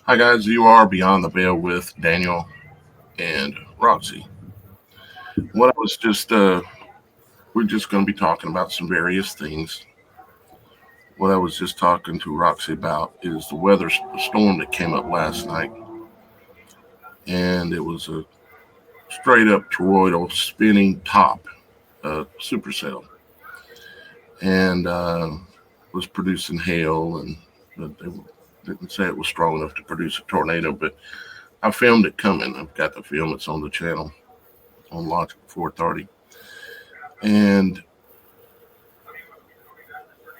Hi, guys. You are Beyond the Veil with Daniel and Roxy. What I was just, we're just going to be talking about some various things. What I was just talking to Roxy about is the weather storm that came up last night. And it was a straight up toroidal spinning top supercell. And was producing hail. And they didn't say it was strong enough to produce a tornado, but I filmed it coming. I've got the film, it's on the channel on Logic 430. And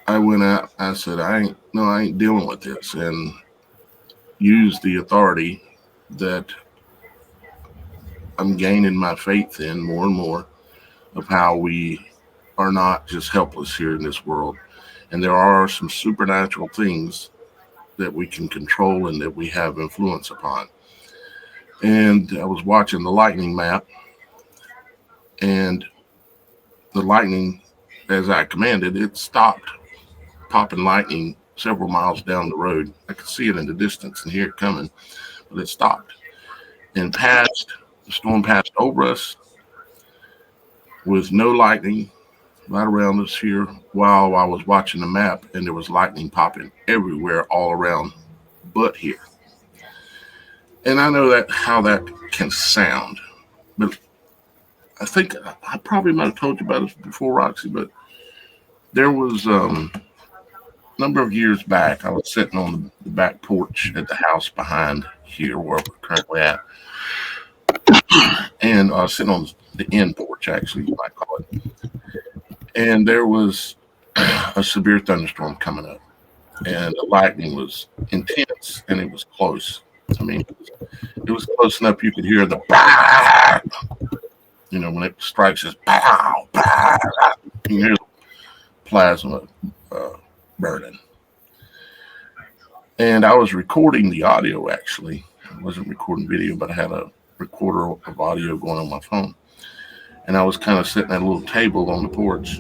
I went out. I said, I ain't dealing with this, and used the authority that I'm gaining my faith in more and more of how we are not just helpless here in this world, and there are some supernatural things that we can control and that we have influence upon. And I was watching the lightning map, and the lightning, as I commanded, it stopped popping lightning several miles down the road. I could see it in the distance and hear it coming, but it stopped and passed. The storm passed over us with no lightning right around us here while I was watching the map, and there was lightning popping everywhere all around but here. And I know that how that can sound, but I think I probably might have told you about this before, Roxy, but there was number of years back, I was sitting on the back porch at the house behind here where we're currently at, and I was sitting on the end porch, actually, you might call it. And there was a severe thunderstorm coming up, and the lightning was intense, and it was close. I mean, it was close enough you could hear the bah! When it strikes, it's pow, pow. You hear the plasma uh, burning. And I was recording the audio, actually. I wasn't recording video, but I had a recorder of audio going on my phone. And I was kind of sitting at a little table on the porch,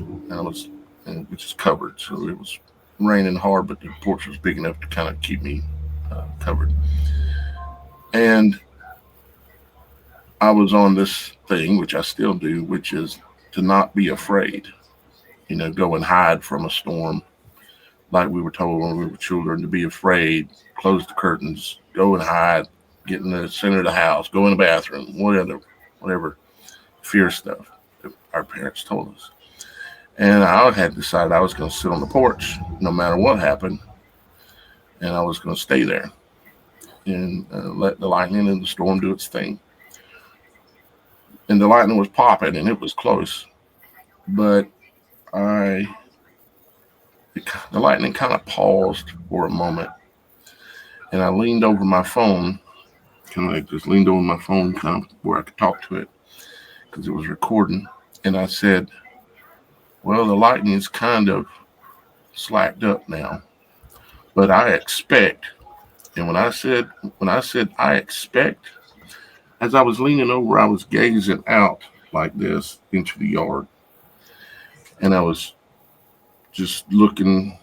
which is covered. So it was raining hard, but the porch was big enough to kind of keep me covered. And I was on this thing, which I still do, which is to not be afraid. Go and hide from a storm, like we were told when we were children, to be afraid, close the curtains, go and hide, get in the center of the house, go in the bathroom, whatever fear stuff that our parents told us. And I had decided I was going to sit on the porch no matter what happened, and I was going to stay there and let the lightning and the storm do its thing. And the lightning was popping, and it was close, but the lightning kind of paused for a moment, and I leaned over my phone, kind of like just leaned over my phone, kind of where I could talk to it because it was recording. And I said, "Well, the lightning's kind of slacked up now, but I expect." And when I said I expect, as I was leaning over, I was gazing out like this into the yard, and I was just looking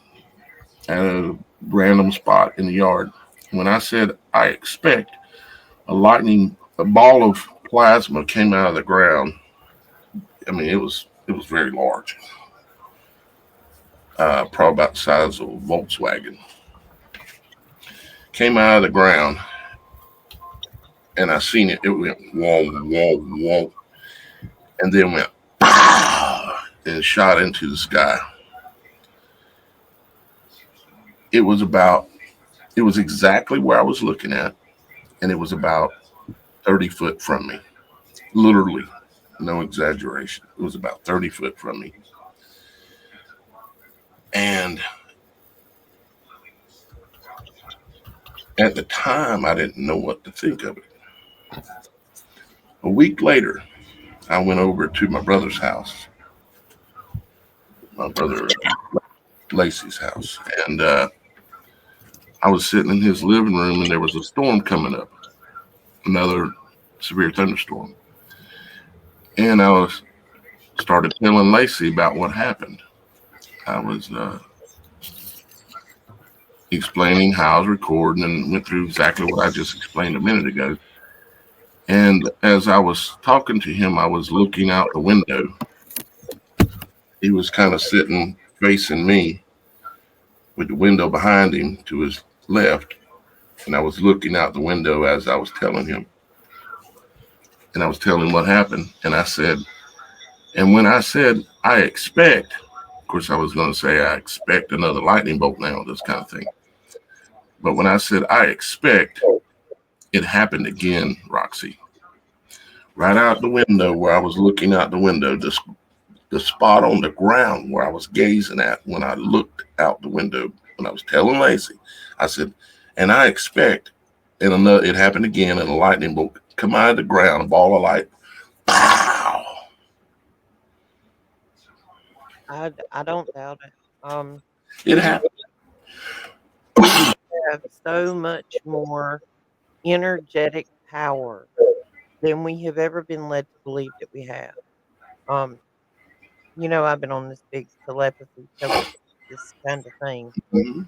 at a random spot in the yard. When I said I expect, a ball of plasma came out of the ground. I mean, it was very large, probably about the size of a Volkswagen. Came out of the ground, and I seen it. It went whoa, whoa, whoa, and then went pow, and shot into the sky. It was about. It was exactly where I was looking at, and it was about 30 foot from me. Literally, no exaggeration. It was about 30 foot from me, and at the time, I didn't know what to think of it. A week later, I went over to my brother's house, my brother Lacey's house, and I was sitting in his living room, and there was a storm coming up, another severe thunderstorm, and I was started telling Lacey about what happened. I was explaining how I was recording and went through exactly what I just explained a minute ago. And as I was talking to him, I was looking out the window. He was kind of sitting facing me with the window behind him to his left. And I was looking out the window as I was telling him. And I was telling him what happened. And I said, and when I said, I expect, of course, I was going to say, I expect another lightning bolt now, this kind of thing. But when I said, I expect, it happened again, Roxy. Right out the window where I was looking out the window, the spot on the ground where I was gazing at when I looked out the window when I was telling Lacey, I said, and I expect, and another, it happened again, and a lightning bolt come out of the ground, a ball of light. Pow! I don't doubt it. It We happened. we have so much more energetic power than we have ever been led to believe that we have. Um, I've been on this big telepathy, this kind of thing, Mhm.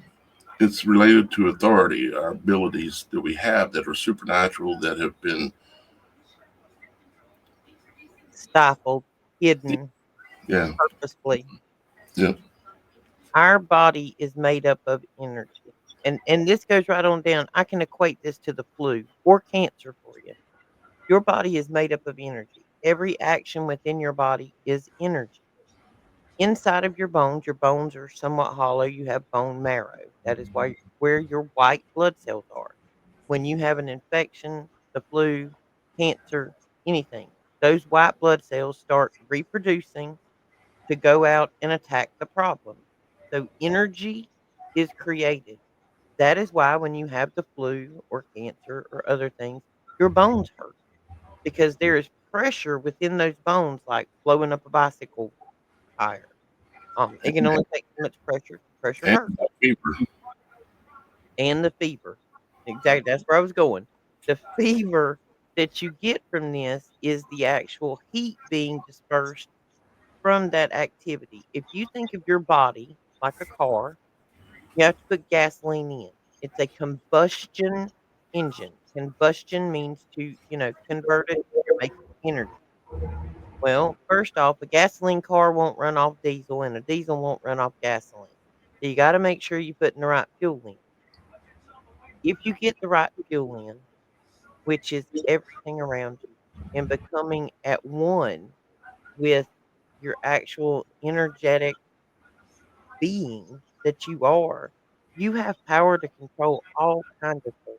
It's related to authority, our abilities that we have that are supernatural that have been, stifled, hidden yeah, purposefully. yeah. Our body is made up of energy. And this goes right on down. I can equate this to the flu or cancer for you. Your body is made up of energy. Every action within your body is energy. Inside of your bones are somewhat hollow. You have bone marrow. That is where your white blood cells are. When you have an infection, the flu, cancer, anything, those white blood cells start reproducing to go out and attack the problem. So energy is created. That is why when you have the flu or cancer or other things, your bones hurt because there is pressure within those bones, like blowing up a bicycle tire. It can only take so much pressure. Pressure And hurts, fever. and the fever. Exactly, that's where I was going. The fever that you get from this is the actual heat being dispersed from that activity. If you think of your body like a car, you have to put gasoline in. It's a combustion engine. Combustion means to, convert it, you're making energy. Well, first off, a gasoline car won't run off diesel and a diesel won't run off gasoline. So you got to make sure you're putting the right fuel in. If you get the right fuel in, which is everything around you, and becoming at one with your actual energetic being that you are, you have power to control all kinds of things.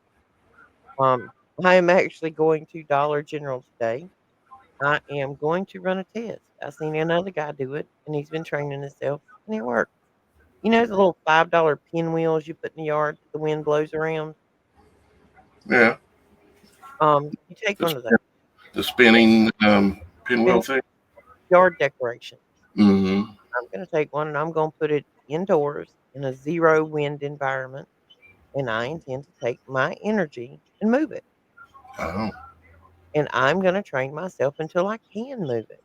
I am actually going to Dollar General today. I am going to run a test. I seen another guy do it, and he's been training himself, and it worked. You know the little $5 pinwheels you put in the yard that the wind blows around? Yeah. You take The, one of those, the spinning pinwheel spin thing. yard decoration. Mm-hmm. I'm gonna take one and I'm gonna put it indoors in a zero wind environment, and I intend to take my energy and move it. Oh. And I'm gonna train myself until I can move it.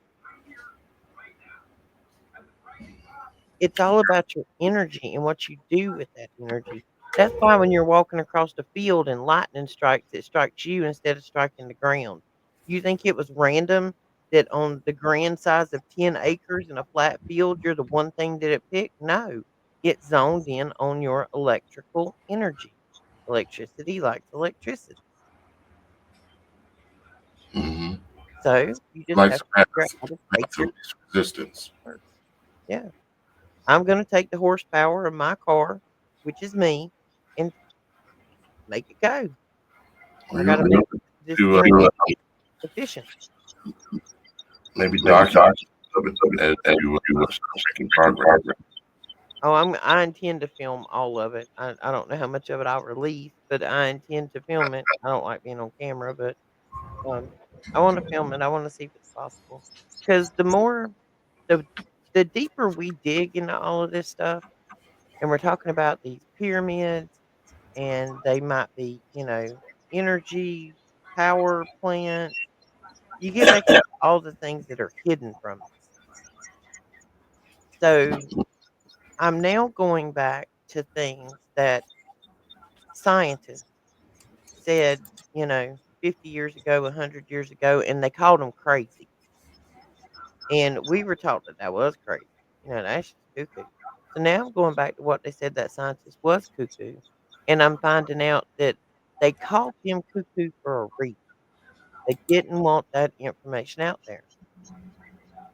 It's all about your energy and what you do with that energy. That's why when you're walking across the field and lightning strikes, it strikes you instead of striking the ground. You think it was random that on the grand size of 10 acres in a flat field, you're the one thing that it picked? No, it zoned in on your electrical energy. Electricity likes electricity. Mm-hmm. So you just Like have to path, figure out how to take path of your least resistance. power. Yeah. I'm going to take the horsepower of my car, which is me, and make it go. Or I gotta you're make this to energy efficient. maybe Maybe document doc of it as as you you are start making making progress. progress. Oh, I intend to film all of it. I don't know how much of it I'll release, but I intend to film it. I don't like being on camera, but, um, I wanna film it. I wanna see if it's possible. Because the the deeper we dig into all of this stuff, and we're talking about these pyramids, and they might be, energy power plants, you get back into all the things that are hidden from us. So I'm now going back to things that scientists said, 50 years ago, 100 years ago, and they called them crazy. And we were taught that that was crazy. That's just cuckoo. So now I'm going back to what they said that scientist was cuckoo, and I'm finding out that they called him cuckoo for a reason. They didn't want that information out there.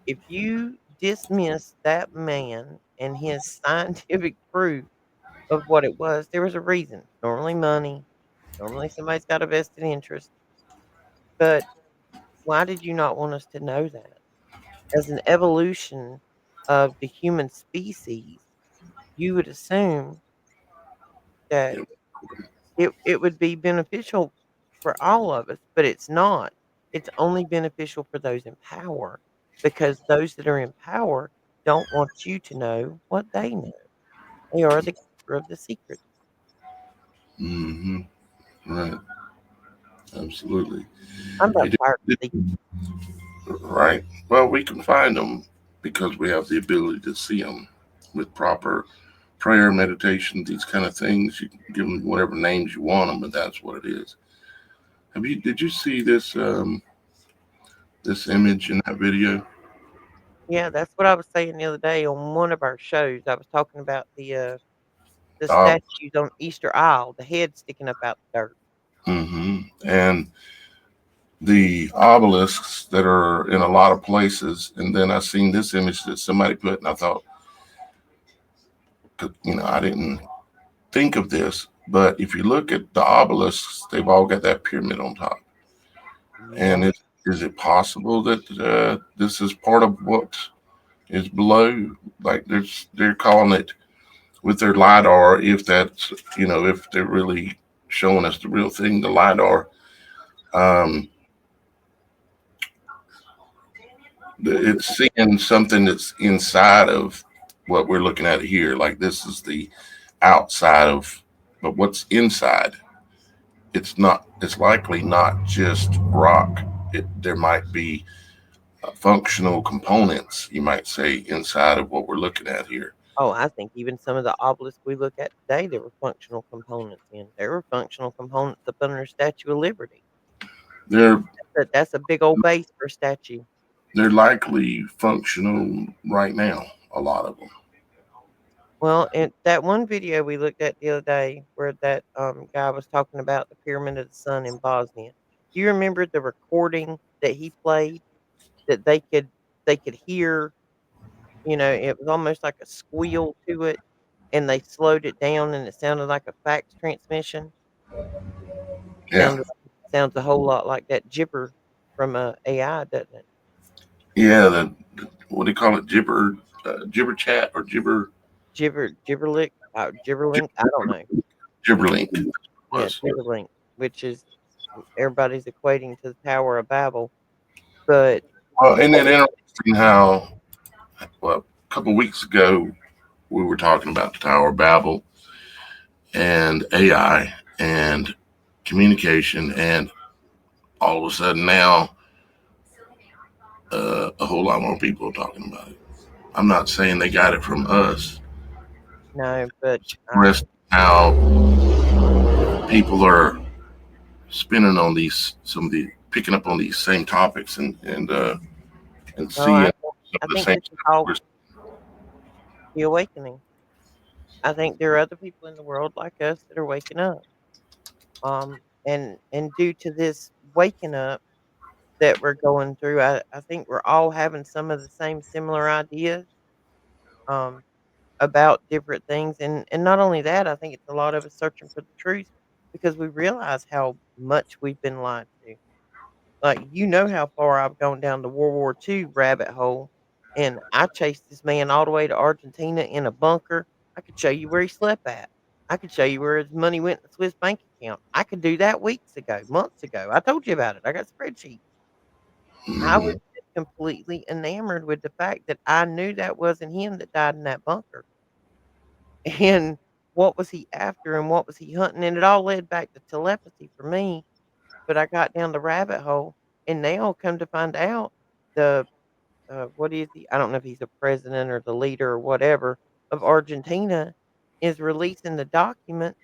If you dismiss that man and his scientific proof of what it was, there was a reason. Normally money, normally somebody's got a vested interest. But why did you not want us to know that? As an evolution of the human species, you would assume that Yeah. it would be beneficial for all of us, but it's not. It's only beneficial for those in power because those that are in power don't want you to know what they know. They are the keeper of the secrets. Hmm. Right. Absolutely. I'm about It, tired it, of secrets. right. Well, we can find them because we have the ability to see them with proper prayer, meditation, these kind of things. You can give them whatever names you want them, but that's what it is. Did you see this image in that video? Yeah, that's what I was saying the other day on one of our shows. I was talking about the Uh, statues on Easter Isle, the head sticking up out the dirt. and the obelisks that are in a lot of places. And then I seen this image that somebody put, and I thought, I didn't think of this, but if you look at the obelisks, they've all got that pyramid on top. Yeah. And is it possible that this is part of what is below? Like they're calling it with their lidar. If that's if they're really showing us the real thing, the lidar. Um, it's seeing something that's inside of what we're looking at here. Like this is the outside of, but what's inside? It's not. It's likely not just rock. There might be functional components, you might say, inside of what we're looking at here. Oh, I think even some of the obelisks we look at today, there were functional components in. There were functional components up under Statue of Liberty. They're That's a big old base for a statue. they're likely functional right now. A lot of them. Well, in that one video we looked at the other day where that guy was talking about the Pyramid of the Sun in Bosnia. Do you remember the recording that he played that they could hear, it was almost like a squeal to it and they slowed it down and it sounded like a fax transmission? Yeah, Sounded sounds a whole lot like that gibber from, AI, doesn't it? yeah. What do you call it? Gibber chat or Gibberlink, I don't know. gibberlink Yeah, was. Gibberlink, which is everybody's equating to the Tower of Babel, but Well, isn't it interesting how well a couple weeks ago we were talking about the Tower of Babel and AI and communication, and all of a sudden now a whole lot more people are talking about it. I'm not saying they got it from us. no, but, It's interesting how people are spinning on these some of the picking up on these same topics and well, seeing some I of the think same this is all stuff. the awakening. I think there are other people in the world like us that are waking up, and due to this waking up that we're going through, I think we're all having some of the same similar ideas, um, about different things, and not only that, I think it's a lot of us searching for the truth because we realize how much we've been lied to. Like, how far I've gone down the World War II rabbit hole, and I chased this man all the way to Argentina in a bunker. I could show you where he slept at. I could show you where his money went in the Swiss bank account. I could do that weeks ago, months ago. I told you about it. I got spreadsheets. I was Mhm. just completely enamored with the fact that I knew that wasn't him that died in that bunker. And what was he after and what was he hunting? And it all led back to telepathy for me. But I got down the rabbit hole, and now come to find out the what is he? I don't know if he's a president or the leader or whatever of Argentina is releasing the documents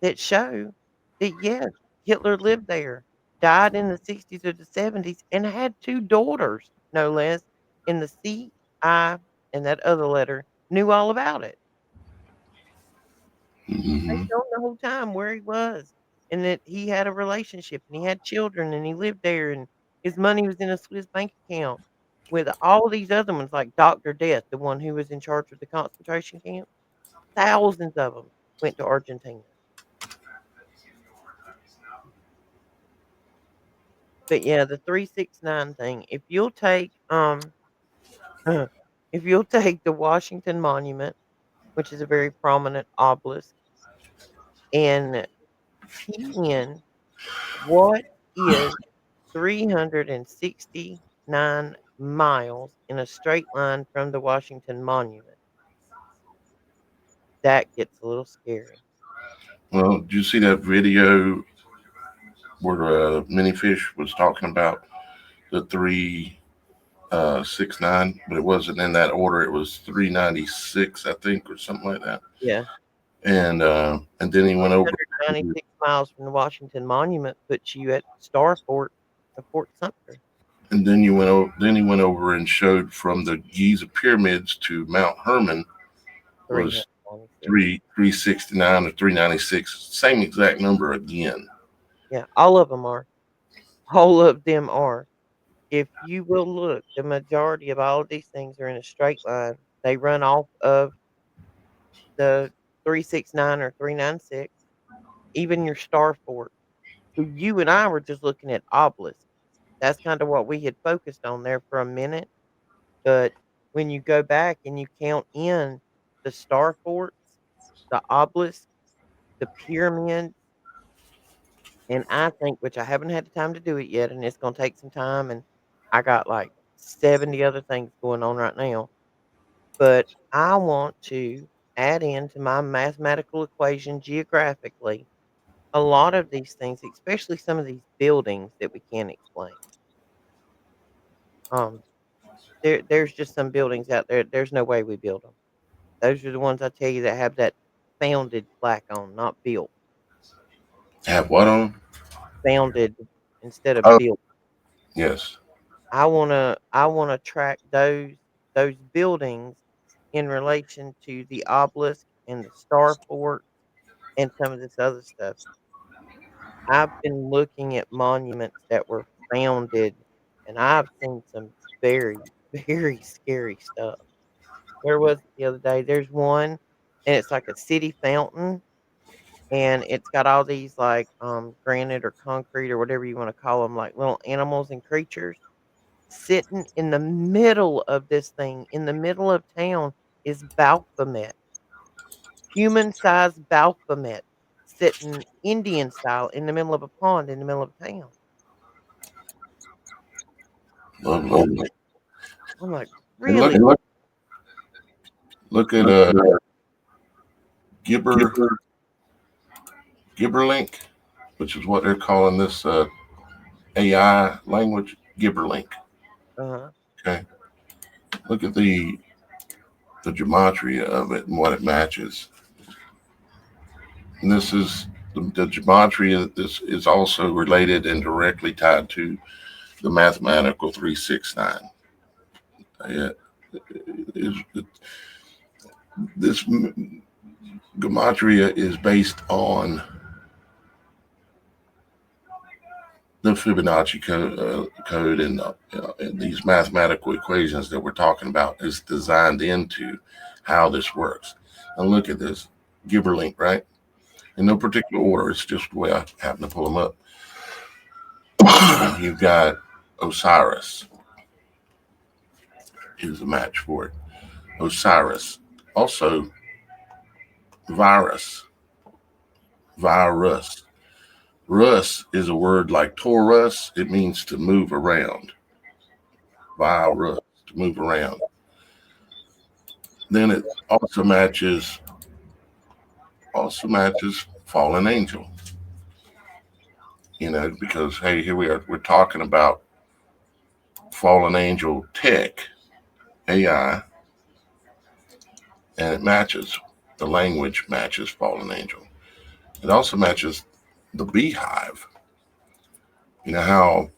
that show that, yes, Hitler lived there, died in the 60s or the 70s, and had 2 daughters, no less, and the C.I. and that other letter knew all about it. They Hmm. showed the whole time where he was, and that he had a relationship, and he had children, and he lived there, and his money was in a Swiss bank account with all these other ones, like Doctor Death, the one who was in charge of the concentration camp. Thousands of them went to Argentina. But, yeah, the 369 thing, if you'll take the Washington Monument, which is a very prominent obelisk, and key in what is 369 miles in a straight line from the Washington Monument, that gets a little scary. Well, did you see that video where Minifish was talking about the 369, but it wasn't in that order. It was 396, I think, or something like that. Yeah, And then he went over, 196 miles from the Washington Monument puts you at Star Fort of Fort Sumter. and then you went over. Then he went over and showed from the Giza pyramids to Mount Hermon was 396. 369 or 396, same exact number again. Yeah, all of them are. All of them are. If you will look, the majority of all of these things are in a straight line. They run off of the 369 or 396, even your Star Fort. So you and I were just looking at obelisks. That's kind of what we had focused on there for a minute. But when you go back and you count in the Star Forts, the obelisks, the pyramids, and I think, which I haven't had the time to do it yet, and it's going to take some time, and I got like 70 other things going on right now. But I want to add into my mathematical equation geographically a lot of these things, especially some of these buildings that we can't explain. Um, there's just some buildings out there. There's no way we build them. Those are the ones I tell you that have that founded plaque on, not built. Have what on? Founded instead of Oh, built. yes. I wanna track those buildings in relation to the obelisk and the star fort and some of this other stuff. I've been looking at monuments that were founded, and I've seen some very, very scary stuff. Where was it the other day? There's one, and it's like a city fountain, and it's got all these, like, granite or concrete or whatever you wanna call them, like little animals and creatures sitting in the middle of this thing, in the middle of town, is Baphomet, human-sized Baphomet, sitting Indian style in the middle of a pond in the middle of town. Lovely. I'm like, And look, "Really?" look at Gibber Gibberlink, which is what they're calling this AI language, Gibberlink. Uh-huh. Okay, look at the gematria of it and what it matches. And this is the gematria. This is also related and directly tied to the mathematical 369. This gematria is based on the Fibonacci code and these mathematical equations that we're talking about is designed into how this works. And look at this Gibberlink, right? In no particular order, it's just the way I happen to pull them up. You've got Osiris is a match for it. Osiris. Also, virus. Virus. Rus is a word like Taurus. It means to move around. Virus, to move around. Then it also matches fallen angel. You know, because hey, here we are. We're talking about fallen angel tech, AI, and it matches. The language matches fallen angel. It also matches the beehive. You know how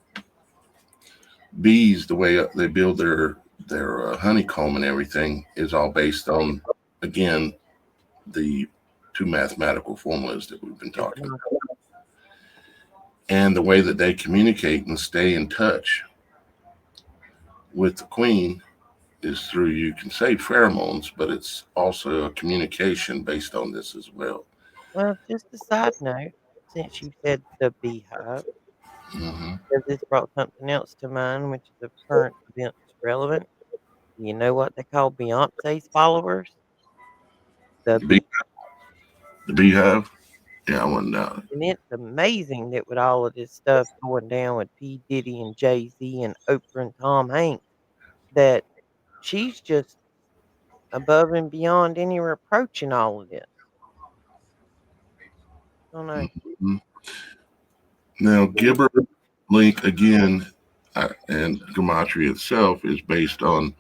bees, the way they build their honeycomb and everything, is all based on, again, the two mathematical formulas that we've been talking about, and the way that they communicate and stay in touch with the queen is through, you can say pheromones, but it's also a communication based on this as well. Well, just a side note, since you said the beehive, Hmm. because this brought something else to mind, which is of current events relevant. You know what they call Beyonce's followers? The The, bee, bee. the beehive, yeah, I wouldn't doubt And it's amazing that with all of this stuff going down with P. Diddy and Jay-Z and Oprah and Tom Hanks, that she's just above and beyond any reproach in all of this. I don't know. it. Hmm. Now, Gibber link again, and gematria itself is based on,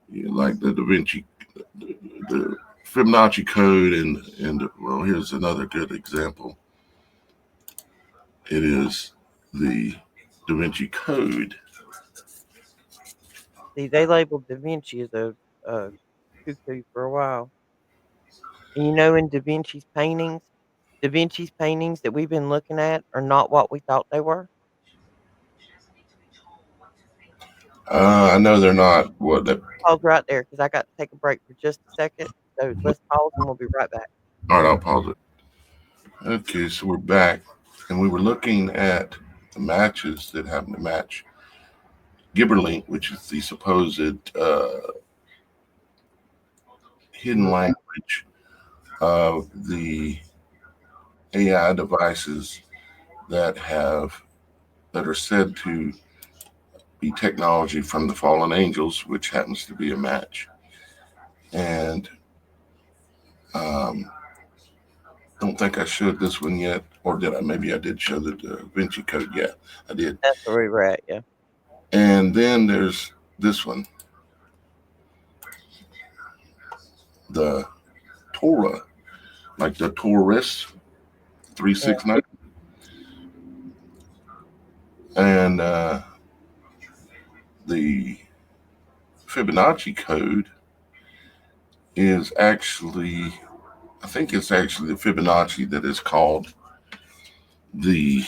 you know, like the Da Vinci, the Fibonacci code, and well, here's another good example. It is the Da Vinci Code. See, they labeled Da Vinci as a cuckoo for a while. And you know, in Da Vinci's paintings that we've been looking at are not what we thought they were. I know they're not what that. Pause right there because I got to take a break for just a second. So let's pause and we'll be right back. All right, I'll pause it. Okay, so we're back, and we were looking at the matches that happen to match Gibberlink, which is the supposed hidden Mhm. language of the AI devices that are said to be technology from the fallen angels, which happens to be a match. And don't think I showed this one yet, or did I? Maybe I did show the Da Vinci Code. Yeah, I did. That's where we were at, yeah. And then there's this one, the Torah, like the Taurus Yeah. 369, and the Fibonacci code is actually, I think it's actually the Fibonacci that is called the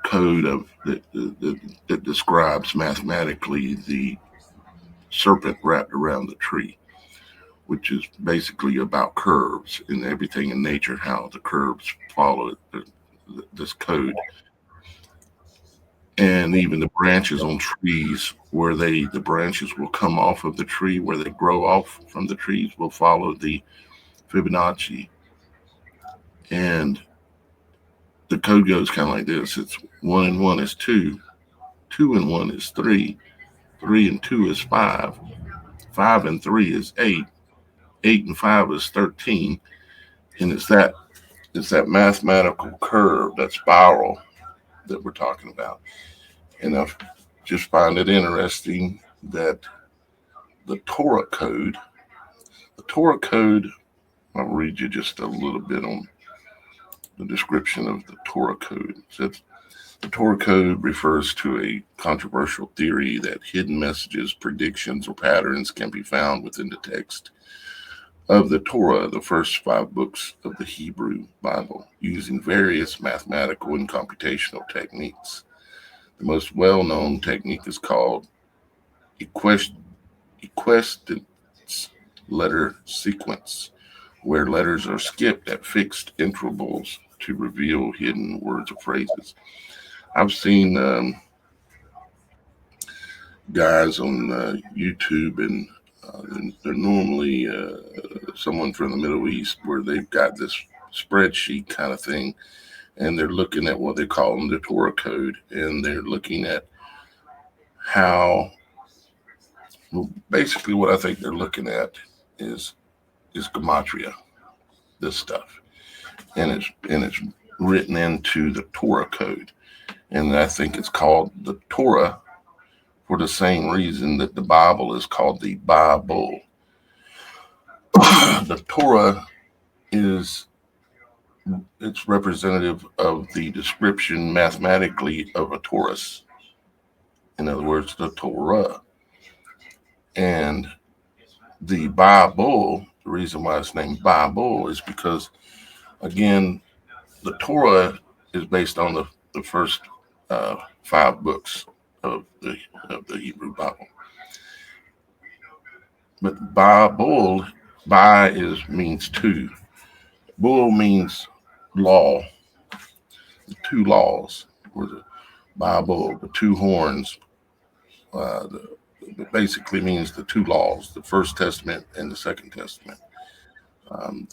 code of that describes mathematically the serpent wrapped around the tree, which is basically about curves and everything in nature, how the curves follow this code. And even the branches on trees, where the branches will come off of the tree, where they grow off from the trees, will follow the Fibonacci. And the code goes kind of like this: it's 1 and 1 is 2, 2 and 1 is 3, 3 and 2 is 5, 5 and 3 is 8, 8 and 5 is 13. And it's that mathematical curve, that spiral that we're talking about. And I just find it interesting that the Torah code, the Torah code, I'll read you just a little bit on the description of the Torah code. It says, the Torah code refers to a controversial theory that hidden messages, predictions, or patterns can be found within the text of the Torah, the first 5 books of the Hebrew Bible, using various mathematical and computational techniques. The most well known technique is called equestance letter sequence, where letters are skipped at fixed intervals to reveal hidden words or phrases. I've seen guys on YouTube, and they're normally someone from the Middle East, where they've got this spreadsheet kind of thing, and they're looking at what they call the Torah code, and they're looking at how, well, basically what I think they're looking at is gematria, this stuff, and it's written into the Torah code, and I think it's called the Torah for the same reason that the Bible is called the Bible. The Torah is it's representative of the description mathematically of a torus. In other words, the Torah. And the Bible, the reason why it's named Bible is because, again, the Torah is based on the first 5 books of the Hebrew Bible. But Bible, Bi is means two. Bull means law. The 2 laws were the Bible, the 2 horns. It basically means the 2 laws, the First Testament and the Second Testament,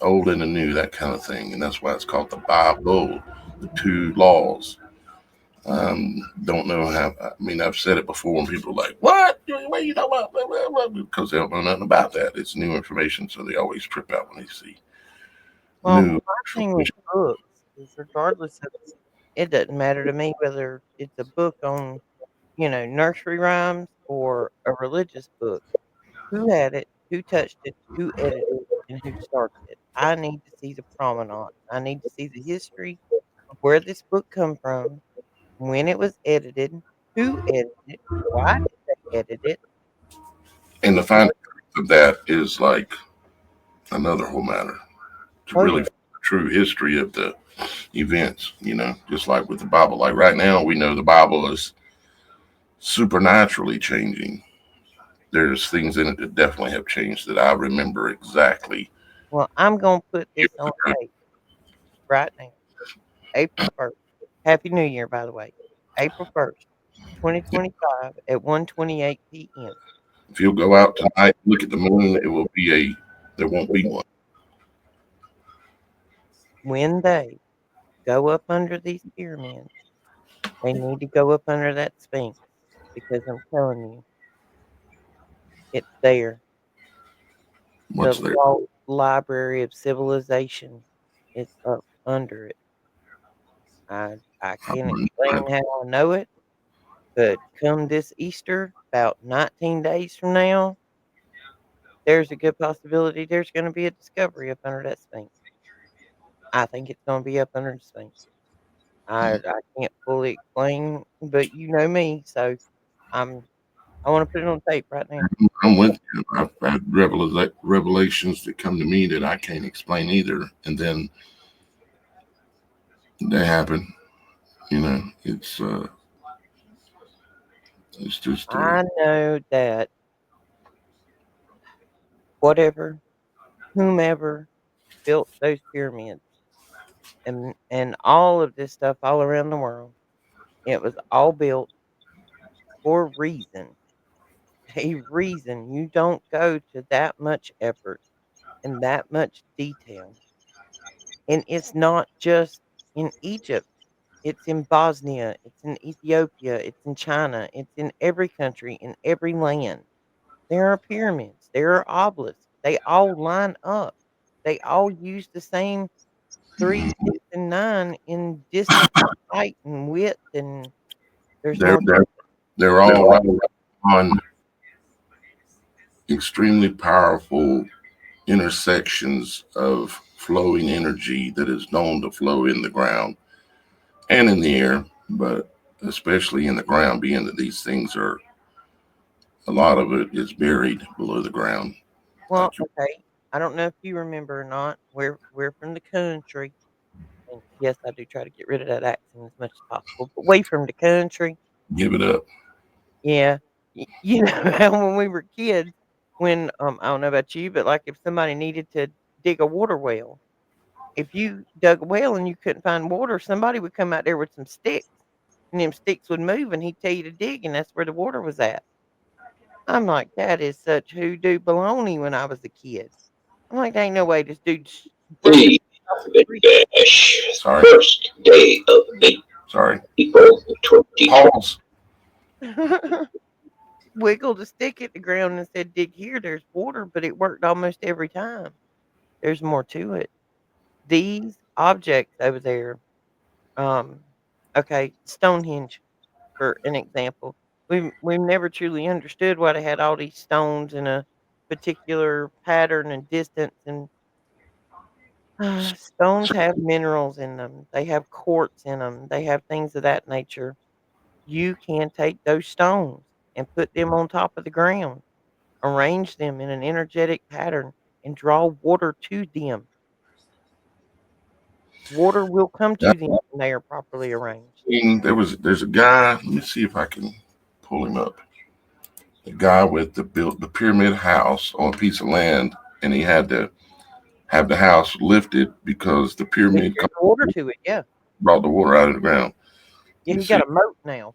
Old and the New, that kind of thing. And that's why it's called the Bible, the 2 laws. Don't know how. I mean, I've said it before, and people are like, "What? What are you talking about?" Blah, blah, blah, because they don't know nothing about that. It's new information, so they always trip out when they see Well, new my thing with information. books is regardless of it doesn't matter to me whether it's a book on, nursery rhymes or a religious book. Who had it? Who touched it? Who edited it? And who started it? I need to see the provenance. I need to see the history of where this book come from, when it was edited, who edited it, why did they edit it? And the final of that is like another whole matter to Oh really yeah. find the true history of the events. Just like with the Bible. Like right now, we know the Bible is supernaturally changing. There's things in it that definitely have changed that I remember exactly. Well, I'm gonna put this on tape right now. April 1st. Happy New Year, by the way. April 1st, 2025 at 1:28 PM. If you'll go out tonight, look at the moon, there won't be one. When they go up under these pyramids, they need to go up under that Sphinx because I'm telling you, it's there. The What's there? lost library of civilization is up under it. I I can't wouldn't- explain how I know it, but come this Easter, about 19 days from now, there's a good possibility there's gonna be a discovery up under that Sphinx. I think it's gonna be up under the Sphinx. I can't fully explain, but you know me, so I'm I wanna put it on tape right now. I'm with you. I've had revelations that come to me that I can't explain either, and then they happen. It's just I know that whatever, whomever built those pyramids and all of this stuff all around the world, it was all built for a reason. A reason. You don't go to that much effort and that much detail. And it's not just in Egypt. It's in Bosnia, it's in Ethiopia, it's in China, it's in every country, in every land. There are pyramids, there are obelisks. They all line up. They all use the same 3, 6, and 9 in distance, height, and width, and there's they're more to they're they're all right on extremely powerful intersections of flowing energy that is known to flow in the ground and in the air, but especially in the ground, being that these things are a lot of it is buried below the ground. Well, Like you okay. I don't know if you remember or not. We're from the country, and yes, I do try to get rid of that accent as much as possible, but we from the country. give it up. Yeah. You know how when we were kids, when, I don't know about you, but, like, if somebody needed to dig a water well, if you dug a well and you couldn't find water, somebody would come out there with some sticks, and them sticks would move, and he'd tell you to dig, and that's where the water was at. I'm like, "That is such hoodoo baloney," when I was a kid. I'm like, "There ain't no way this dude broke Day it off of the the street." Dash. Sorry. First day of Sorry. April 2020. Pause. Wiggled a stick at the ground and said, "Dig here, there's water," but it worked almost every time. There's more to it. These objects over there, um, okay, Stonehenge, for an example. We've never truly understood why they had all these stones in a particular pattern and distance, and Stones have minerals in them. They have quartz in them. They have things of that nature. You can take those stones and put them on top of the ground, arrange them in an energetic pattern, and draw water to them. Water will come Yeah, to them when they are properly arranged. there's a guy. Let me see if I can pull him up. A guy with the built the pyramid house on a piece of land, and he had to have the house lifted because the It pyramid drew the water to it, yeah. brought the water out of the ground. Yeah, You he got see, a moat now.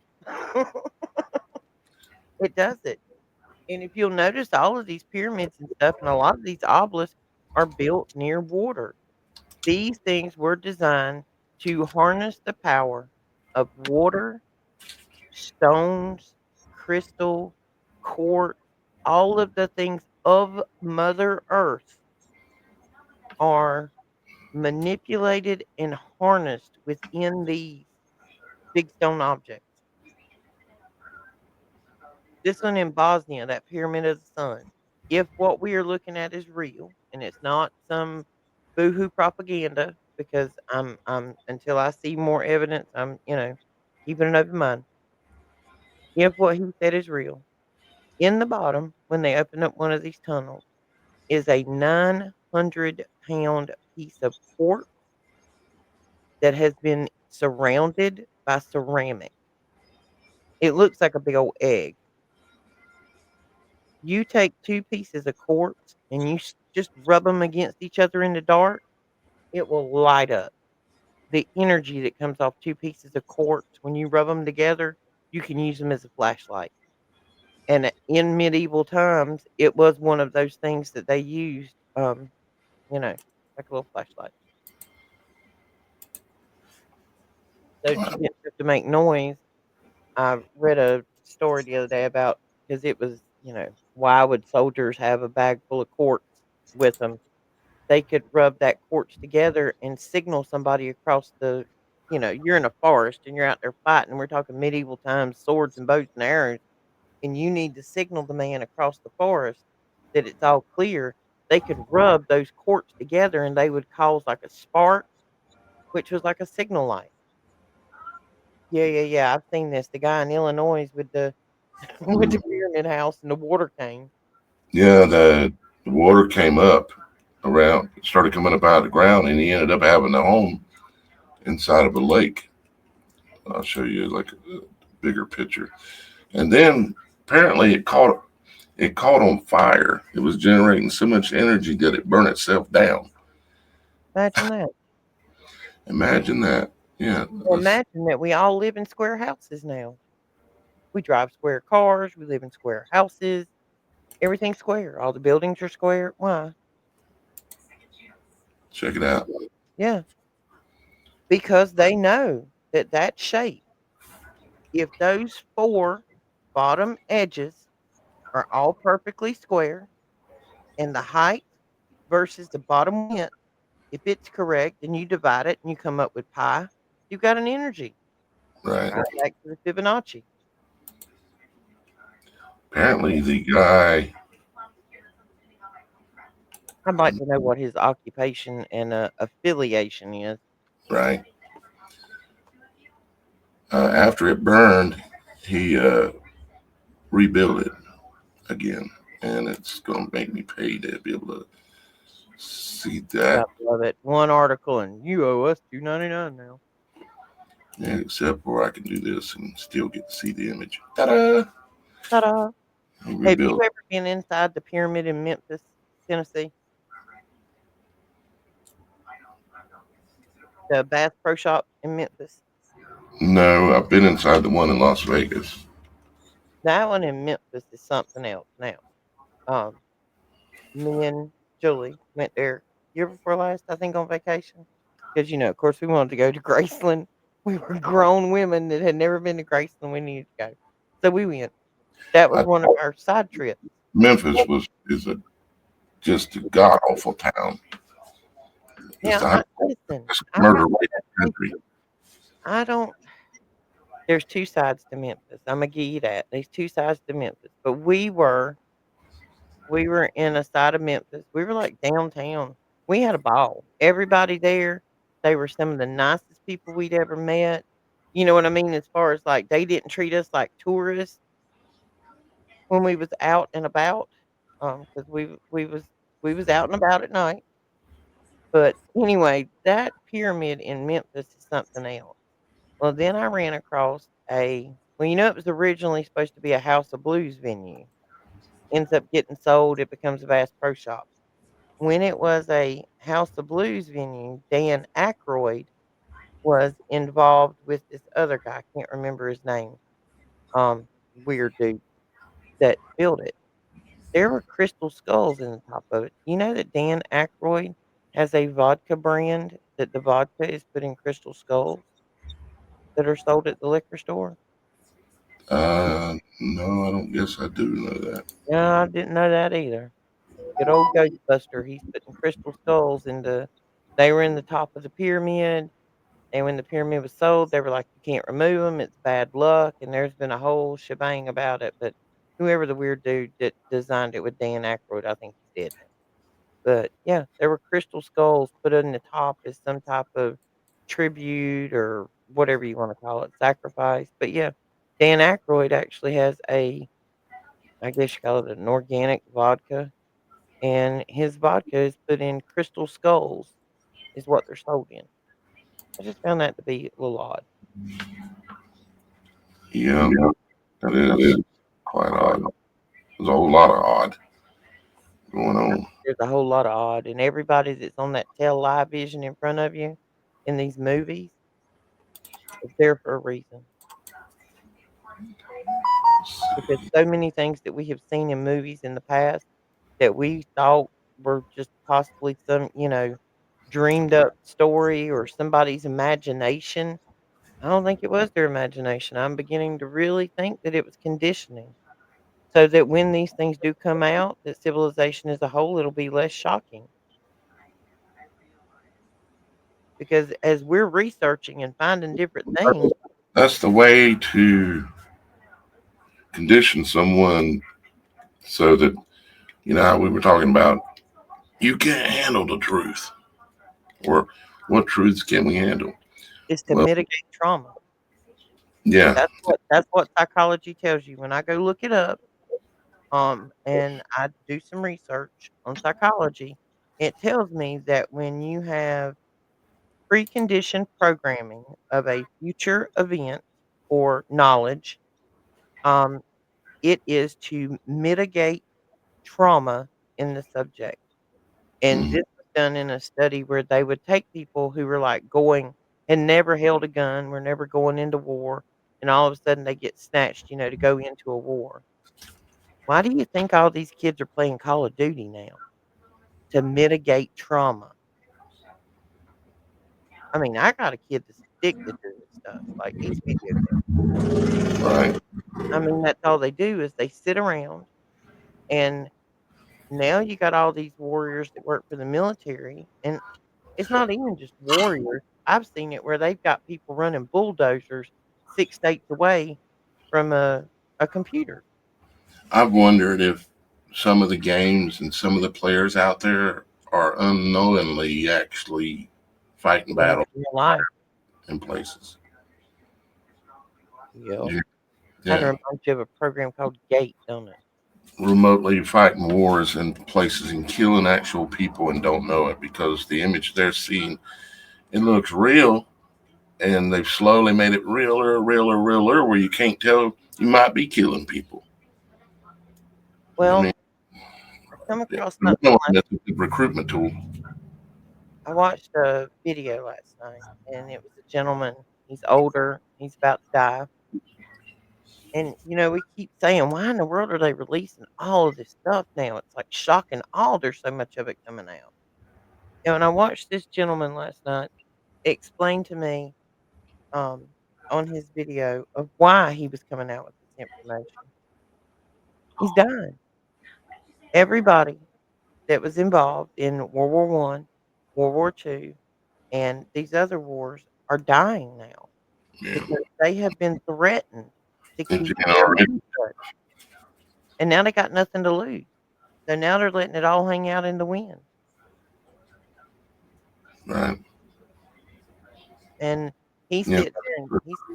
It does it. And if you'll notice, all of these pyramids and stuff, and a lot of these obelisks are built near water. These things were designed to harness the power of water, stones, crystal, quartz, all of the things of Mother Earth are manipulated and harnessed within these big stone objects. This one in Bosnia, that Pyramid of the Sun, if what we are looking at is real and it's not some boohoo propaganda, because I'm until I see more evidence, I'm, keeping an open mind. If what he said is real, in the bottom, when they open up one of these tunnels, is a 900-pound piece of quartz that has been surrounded by ceramic. It looks like a big old egg. You take 2 pieces of quartz and you just rub them against each other in the dark, it will light up. The energy that comes off 2 pieces of quartz, when you rub them together, you can use them as a flashlight. And in medieval times, it was one of those things that they used, like a little flashlight. So you didn't have to make noise. I read a story the other day about, because it was, why would soldiers have a bag full of quartz with them? They could rub that quartz together and signal somebody across you're in a forest and you're out there fighting. We're talking medieval times, swords and bows and arrows, and you need to signal the man across the forest that it's all clear. They could rub those quartz together and they would cause like a spark, which was like a signal light. Yeah, yeah, yeah. I've seen this. The guy in Illinois with the with the pyramid house and the water came. yeah, the water came up around, started coming up out of the ground, and he ended up having a home inside of a lake. I'll show you like a bigger picture. And then apparently it caught on fire. It was generating so much energy that it burned itself down. Imagine that. Imagine that. Yeah, Imagine that we all live in square houses now. We drive square cars, we live in square houses, everything's square, all the buildings are square. Why? check it out. Yeah, because they know that that shape, if those 4 bottom edges are all perfectly square and the height versus the bottom width, if it's correct and you divide it and you come up with pi, you've got an energy. Right. Right back to the Fibonacci. Apparently the guy, I'd like to know what his occupation and affiliation is. right, after it burned, he rebuilt it again. And it's going to make me pay to be able to see I that. love it. One article and you owe us $2.99 now. Yeah, except for I can do this and still get to see the image. Ta-da! Ta-da! He Have you rebuilt. ever been inside the pyramid in Memphis, Tennessee? The Bass Pro Shop in Memphis? No, I've been inside the one in Las Vegas. That one in Memphis is something else now. Um, Me and Julie went there year before last, I think, on vacation. Because, of course, we wanted to go to Graceland. We were grown women that had never been to Graceland. We needed to go. So we went. That was I, one of our side trips. Memphis is a just a god awful town. It's Now, the listen, highest I'm murder not rate in the country. I don't there's 2 sides to Memphis. Imma give you that. There's 2 sides to Memphis, but we were in a side of Memphis. We were, like, downtown We had a ball. Everybody there, they were some of the nicest people we'd ever met. You know what I mean? As far as like they didn't treat us like tourists when we was out and about, because we was out and about at night. But anyway, that pyramid in Memphis is something else. Well, then I ran across it was originally supposed to be a House of Blues venue. Ends up getting sold. It becomes a Bass Pro Shop. When it was a House of Blues venue, Dan Aykroyd was involved with this other guy. I can't remember his name. Weird dude that built it. There were crystal skulls in the top of it. You know that Dan Aykroyd has a vodka brand that the vodka is put in crystal skulls that are sold at the liquor store? No, I don't guess I do know that. No, I didn't know that either. Good old Ghostbuster, he's putting crystal skulls they were in the top of the pyramid, and when the pyramid was sold, they were like, "You can't remove them. It's bad luck," and there's been a whole shebang about it, but whoever the weird dude that designed it with Dan Aykroyd, I think he's dead now. But, yeah, there were crystal skulls put in the top as some type of tribute or whatever you wanna call it, sacrifice, but, yeah, Dan Aykroyd actually has I guess you call it an organic vodka, and his vodka is put in crystal skulls is what they're sold in. I just found that to be a little odd. Yeah, that is quite odd. There's a whole lot of odd going on. There's a whole lot of odd, and everybody that's on that live vision in front of you in these movies is there for a reason. Because so many things that we have seen in movies in the past that we thought were just possibly some, dreamed up story or somebody's imagination. I don't think it was their imagination. I'm beginning to really think that it was conditioning. So that when these things do come out, that civilization as a whole, it'll be less shocking. Because as we're researching and finding different things, That's the way to condition someone so that, how we were talking about, you can't handle the truth. Or what truths can we handle? is to Well, mitigate trauma. yeah. That's what psychology tells you. When I go look it up, and I do some research on psychology, it tells me that when you have preconditioned programming of a future event or knowledge, um, it is to mitigate trauma in the subject. And Mhm. this was done in a study where they would take people who were like going and never held a gun, were never going into war, and all of a sudden they get snatched, to go into a war. Why do you think all these kids are playing Call of Duty now? To mitigate trauma. I mean, I got a kid that's addicted to this stuff, like these video games. Right. I mean, that's all they do is they sit around, and now you got all these warriors that work for the military, and it's not even just warriors. I've seen it where they've got people running bulldozers 6 states away from a computer. I've wondered if some of the games and some of the players out there are unknowingly actually fighting Yeah, battles real life. in places. Yep. Kinda Yeah. reminds you of a program called Gate, don't it? Remotely fighting wars in places and killing actual people and don't know it because the image they're seeing, it looks real, and they've slowly made it realer, where you can't tell you might be killing people. I Well, mean, I come across something that's a good recruitment tool. I watched a video last night, and it was a gentleman. He's older. He's about to die. And, we keep saying, why in the world are they releasing all of this stuff now? It's like shocking all there's so much of it coming out. And I watched this gentleman last night explain to me um, on his video of why he was coming out with this information. He's dying. Everybody that was involved in World War One, World War Two, and these other wars are dying now Yeah. because they have been threatened to And keep already, shut, and now they got nothing to lose. So now they're letting it all hang out in the wind. Right. And he Yeah. sits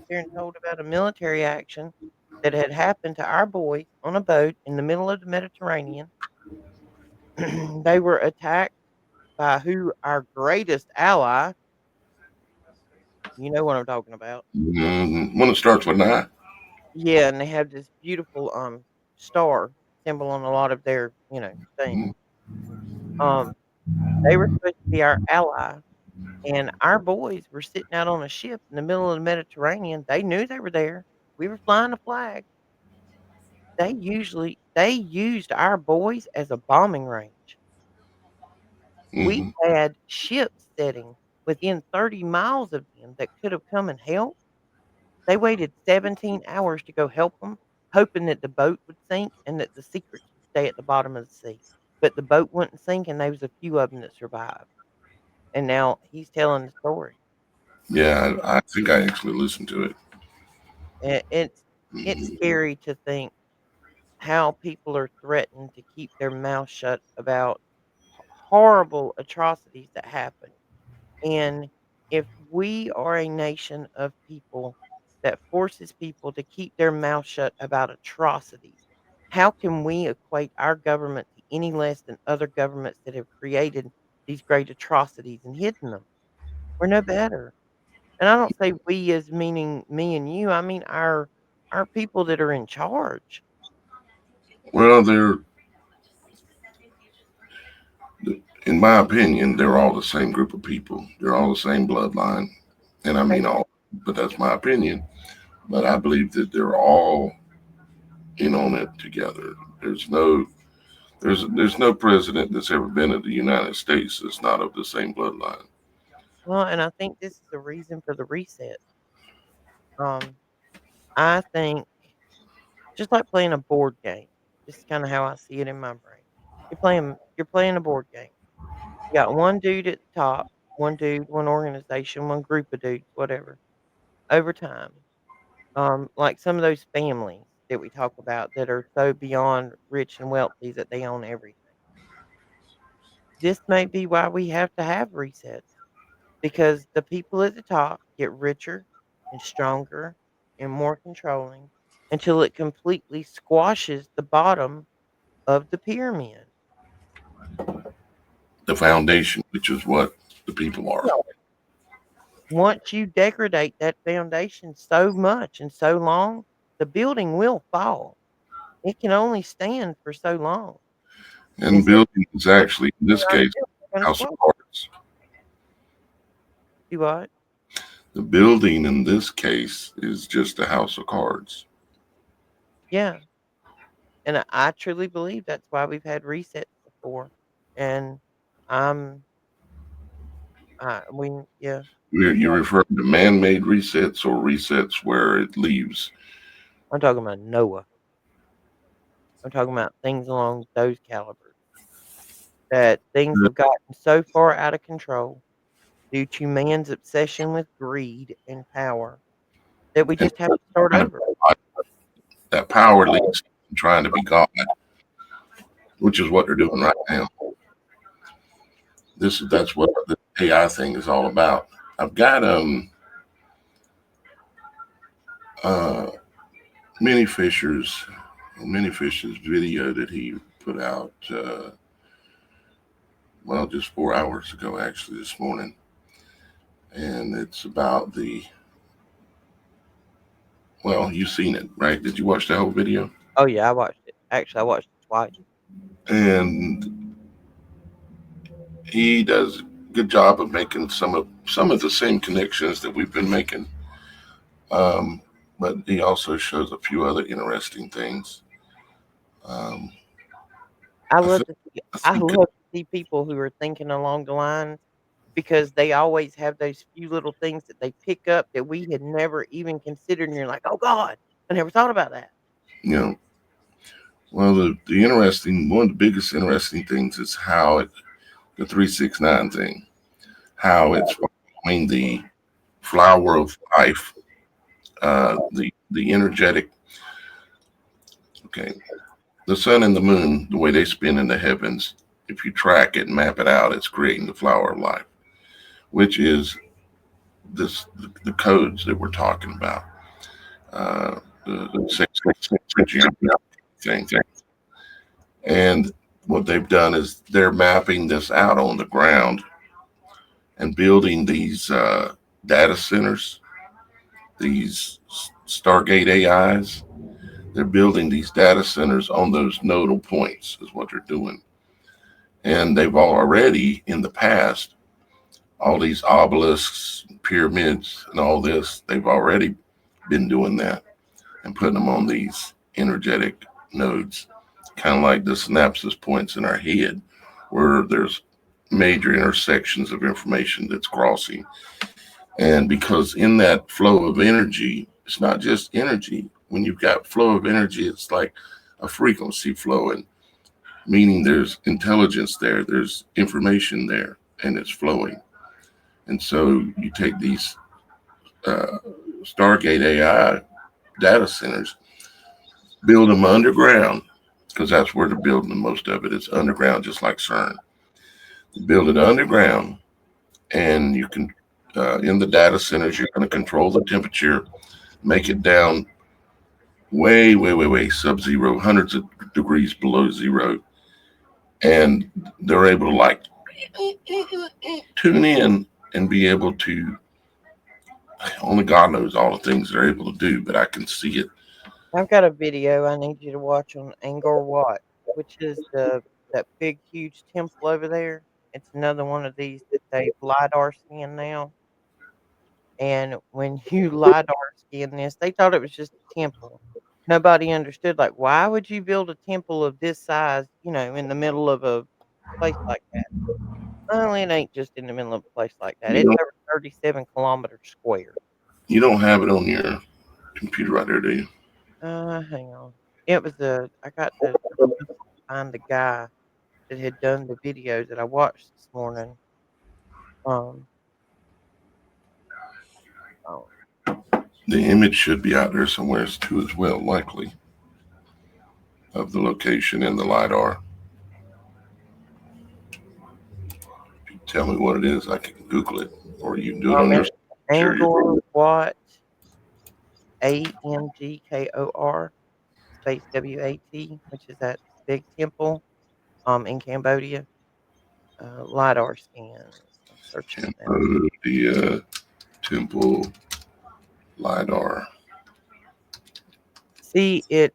there and told about a military action that had happened to our boys on a boat in the middle of the Mediterranean. They were attacked by who our greatest ally, you know what I'm talking about. When it starts with an I. Yeah, and they have this beautiful star symbol on a lot of their, things. Mhm. Um, they were supposed to be our ally, and our boys were sitting out on a ship in the middle of the Mediterranean. They knew they were there. We were flying a flag. They used our boys as a bombing range. We Mhm. had ships sitting within 30 miles of them that could have come and helped. They waited 17 hours to go help them, hoping that the boat would sink and that the secrets would stay at the bottom of the sea. But the boat wouldn't sink, and there was a few of them that survived. And now he's telling the story. Yeah, I think I actually listened to it. And it's Mhm. scary to think how people are threatened to keep their mouth shut about horrible atrocities that happen. And if we are a nation of people that forces people to keep their mouth shut about atrocities, how can we equate our government to any less than other governments that have created these great atrocities and hidden them? We're no better. And I don't say we as meaning me and you. I mean our people that are in charge. Well, in my opinion, they're all the same group of people. They're all the same bloodline, and I They mean all. But that's my opinion. But I believe that they're all in on it together. There's no president that's ever been in the United States that's not of the same bloodline. well, and I think this is the reason for the reset. Um, I think just like playing a board game. This is kinda how I see it in my brain. You're playing a board game. You got one dude at the top, one dude, one organization, one group of dudes, whatever. Over time, like some of those families that we talk about that are so beyond rich and wealthy that they own everything. This may be why we have to have resets, because the people at the top get richer and stronger and more controlling until it completely squashes the bottom of the pyramid. The foundation, which is what the people are. Once you degrade that foundation so much and so long, the building will fall. It can only stand for so long. And And so building is actually, in this case, they're gonna House of squash. Cards. Do what? The building in this case is just a house of cards. Yeah, and I truly believe that's why we've had resets before, and I'm yeah. You refer to man-made resets or resets where it leaves. I'm talking about Noah. I'm talking about things along those calibers, that things have gotten so far out of control due to man's obsession with greed and power that we And just have to start kind of over. that power leads to trying to be God, which is what they're doing right now. That's what the AI thing is all about. I've got uh Minnie Fisher's video that he put out just 4 hours ago, actually this morning, and it's about you've seen it, right? Did you watch the whole video? Oh, yeah, I watched it. Actually, I watched it twice. And he does a good job of making some of the same connections that we've been making. Um, but he also shows a few other interesting things. Um, I I love think to see I I think love to see people who are thinking along the lines because they always have those few little things that they pick up that we had never even considered, and you're like, "Oh god, I never thought about that." you know. Well, the interesting one of the biggest interesting things is how the 369 thing, how it's following the flower of life, the energetic. Okay, the sun and the moon, the way they spin in the heavens. If you track it and map it out, it's creating the flower of life. which is the codes that we're talking about. The 6 thing. And what they've done is they're mapping this out on the ground and building these data centers, these Stargate AIs. They're building these data centers on those nodal points, is what they're doing. And they've already, in the past, all these obelisks, pyramids, and all this, they've already been doing that and putting them on these energetic nodes, kind of like the synapses points in our head, where there's major intersections of information that's crossing. And because in that flow of energy, it's not just energy. When you've got flow of energy, it's like a frequency flowing, meaning there's intelligence there, there's information there, and it's flowing. And so you take these Stargate AI data centers, build them underground, because that's where they're building the most of it. It's underground, just like CERN. Build it underground, and you can, in the data centers, you're going to control the temperature, make it down way sub-zero, hundreds of degrees below zero. And they're able to like tune in and be able to, only God knows all the things they're able to do, but I can see it. I've got a video I need you to watch on Angkor Wat, which is that big, huge temple over there. It's another one of these that they LiDAR scan now. And when you LiDAR scan this, they thought it was just a temple. Nobody understood, like, why would you build a temple of this size, in the middle of a place like that? Well, it ain't just in the middle of a place like that. You It's don't, over 37 kilometers square. you don't have it on your computer right there, do you? Hang on. I got to find the guy that had done the videos that I watched this morning. Um, oh, The image should be out there somewhere too, as well, likely, of the location in the LiDAR. If you tell me what it is, I can Google it, or you can do it on your Angkor Wat, Angkor space WAT, which is that big temple in Cambodia. LiDAR scans. I'm searching it now. The temple LiDAR. See it.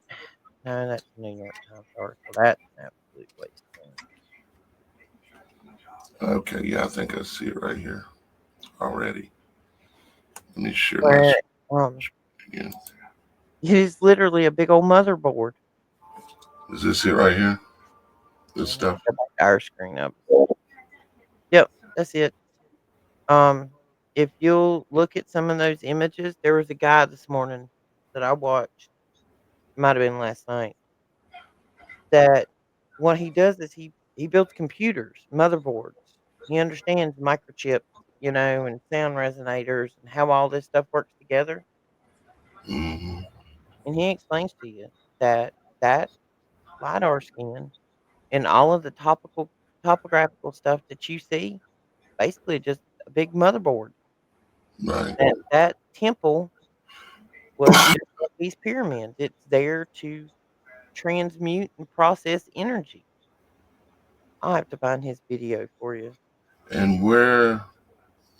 No, that's a New York Times article. That's an absolute waste of time. Okay, yeah, I think I see it right here already. Let me share But, my um, screen again. it is literally a big old motherboard. Is this it right here? This stuff? Go back to our screen up. Yep, that's it. If you'll look at some of those images, there was a guy this morning that I watched. Might have been last night. That what he does is he builds computers, motherboards. He understands microchips, and sound resonators and how all this stuff works together. Mm-hmm. And he explains to you that LiDAR scan and all of the topographical stuff that you see, basically just a big motherboard. Right. That temple was just like these pyramids. It's there to transmute and process energy. I'll have to find his video for you. And where,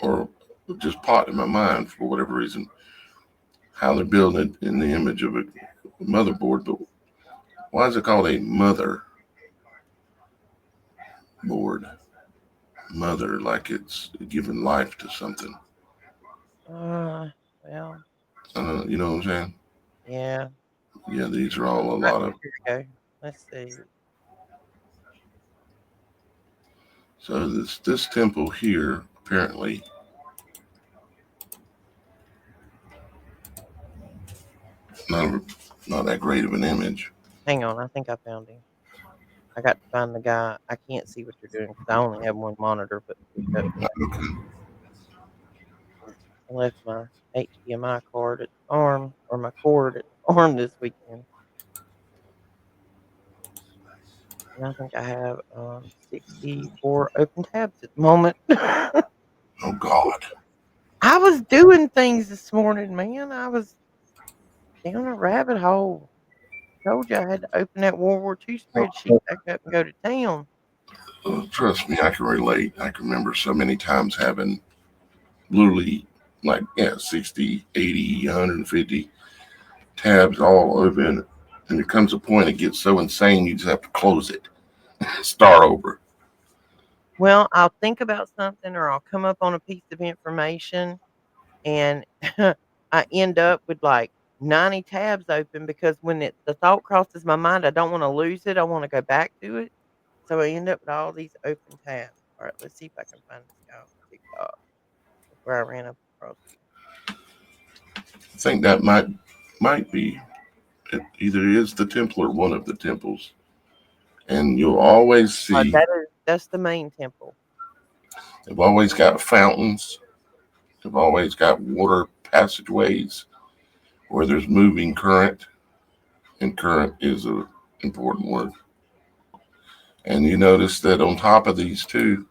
or just popped in my mind for whatever reason, how they're building it in the image of a motherboard, but why is it called a mother board? Mother, like it's giving life to something. Well, You know what I'm saying? yeah. Yeah, these are all a lot of. Here we go. Let's see. So this temple here apparently not that great of an image. Hang on, I think I found him. I got to find the guy. I can't see what you're doing because I only have one monitor, but I Okay. left my HDMI card at the arm, or my cord at the arm this weekend. And I think I have 64 open tabs at the moment. Oh God. I was doing things this morning, man. I was down a rabbit hole. Told you I had to open that World War II spreadsheet back up and go to town. Trust me, I can relate. I can remember so many times having literally like 60, 80, 150 tabs all open. And there comes a point it gets so insane you just have to close it. Start over. Well, I'll think about something or I'll come up on a piece of information and I end up with like 90 tabs open because when the thought crosses my mind, I don't want to lose it. I want to go back to it. So I end up with all these open tabs. All right, let's see if I can find this guy on TikTok. That's where I ran up across him. I think that might be it either is the temple or one of the temples. And you'll always see That's the main temple. they've always got fountains. They've always got water passageways where there's moving current, and current is an important word. And you notice that on top of these two,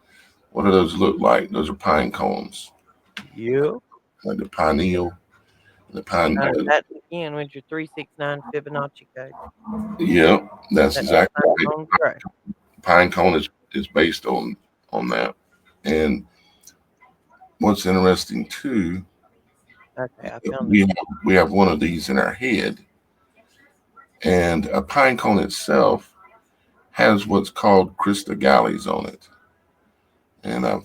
what do those look like? Those are pine cones, Yeah. like the pineal, the pine. That again with your 369 Fibonacci code. Yeah, that's That's exactly pine right. cone growth. Pine cone is based on that. And what's interesting too, Okay, I found we it. have, we have one of these in our head, and a pine cone itself has what's called crista gallis on it. And I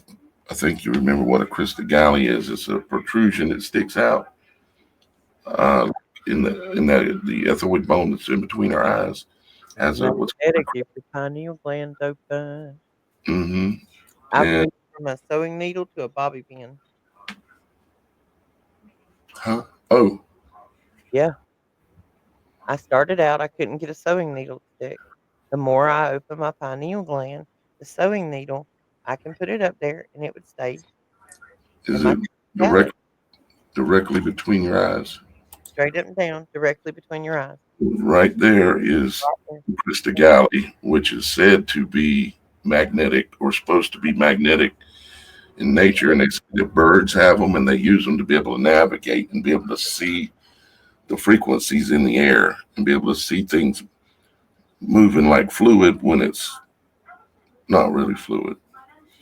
think you remember what a crista galli is. It's a protrusion that sticks out uh, in that the ethmoid bone that's in between our eyes has a what's Magnetic if your pineal gland's open. mm-hmm. I've And moved from a sewing needle to a bobby pin. oh, Yeah. I started out, I couldn't get a sewing needle to stick. The more I open my pineal gland, the sewing needle, I can put it up there and it would stay in is my it galley, directly between your eyes? straight up and down, directly between your eyes. Right there is Right crista galli, which is said to be magnetic or supposed to be magnetic in nature, and the birds have them, and they use them to be able to navigate and be able to see the frequencies in the air and be able to see things moving like fluid when it's not really fluid.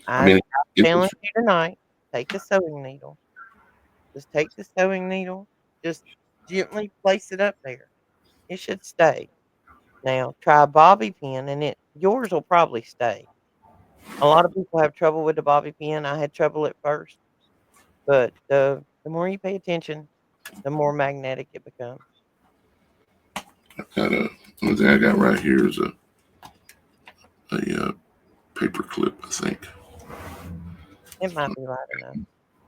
I I mean, it, challenge you tonight, take a sewing needle. Just take the sewing needle, just gently place it up there. It should stay. Now try a bobby pin and yours will probably stay. A lot of people have trouble with the bobby pin. I had trouble at first, but the more you pay attention, the more magnetic it becomes. got a one thing I got right here is a paper clip, I think. It might be light enough.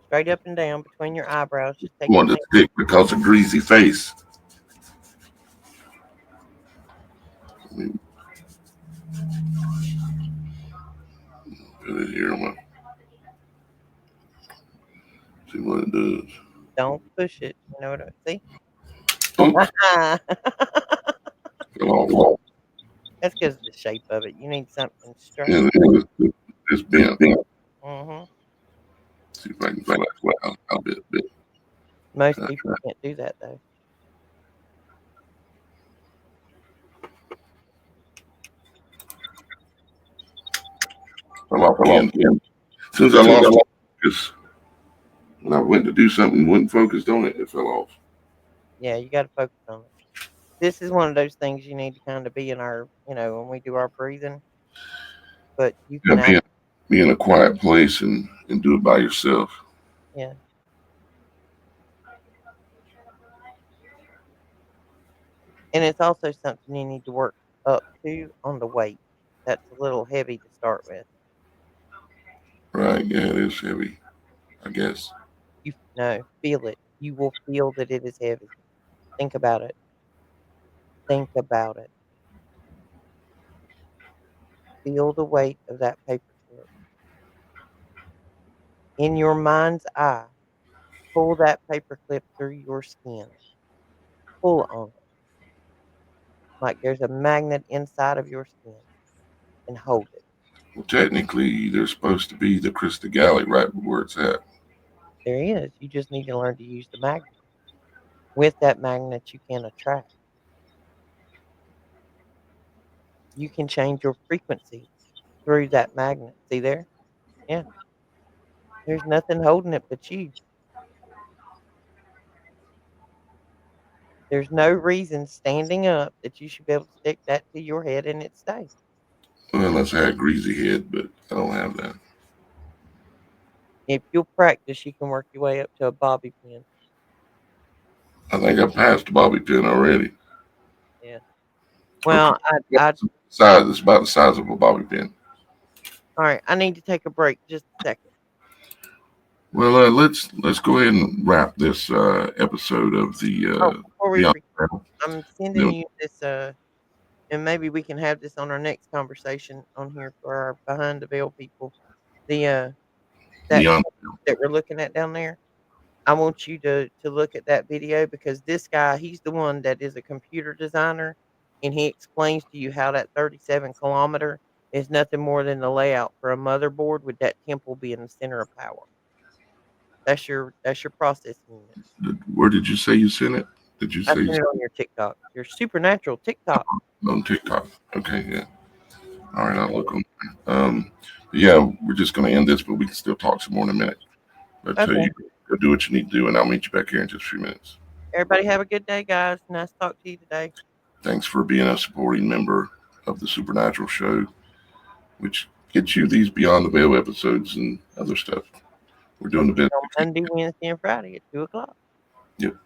Straight up and down between your eyebrows. Just take One your to finger. stick because of greasy face. Let me put it here. I'm gonna see what it does. Don't push it. You know what I see? Oh, That's fell off. because of the shape of it. You need something straight. And it's bent. Hmm See if I can flash out a bit. Most people can't do that though. Fell off again. As soon as I lost focus, when I went to do something and wasn't focused on it, it fell off. Yeah, you got to focus on it. This is one of those things you need to kind of be in our, when we do our breathing. But you You can gotta be in a quiet place and do it by yourself. yeah. And it's also something you need to work up to on the weight. That's a little heavy to start with. Right? Yeah, it is heavy, I guess. You no, feel it. You will feel that it is heavy. Think about it. Think about it. Feel the weight of that paper clip. In your mind's eye, pull that paper clip through your skin. Pull on it. Like there's a magnet inside of your skin and hold it. Well, technically, there's supposed to be the crystal galley right where it's at. There is. You just need to learn to use the magnet. With that magnet, you can attract. You can change your frequency through that magnet. See there? Yeah. There's nothing holding it but you. There's no reason standing up that you should be able to stick that to your head and it stays. Well, unless I had a greasy head, but I don't have that. If you'll practice, you can work your way up to a bobby pin. I think I passed the bobby pin already. Yeah. Well, Size, it's about the size of a bobby pin. all right. I need to take a break just a second. Well, let's go ahead and wrap this episode of the Before we Beyond I'm sending you this and maybe we can have this on our next conversation on here for our behind the veil people. The that Beyond. that we're looking at down there. I want you to look at that video because this guy, he's the one that is a computer designer, and he explains to you how that 37 kilometer is nothing more than the layout for a motherboard with that temple being the center of power. That's your processing unit. Where did you say you sent it? Did you I say sent it on your TikTok, your supernatural TikTok. on TikTok? Okay, yeah. All right, I'll look on. Yeah, we're just going to end this, but we can still talk some more in a minute. But Okay. you go do what you need to do, and I'll meet you back here in just a few minutes. Everybody have a good day, guys. Nice to talk to you today. Thanks for being a supporting member of the Supernatural Show, which gets you these Beyond the Veil episodes and other stuff. We're doing the best. On Monday, Wednesday, and Friday at 2 o'clock. Yep.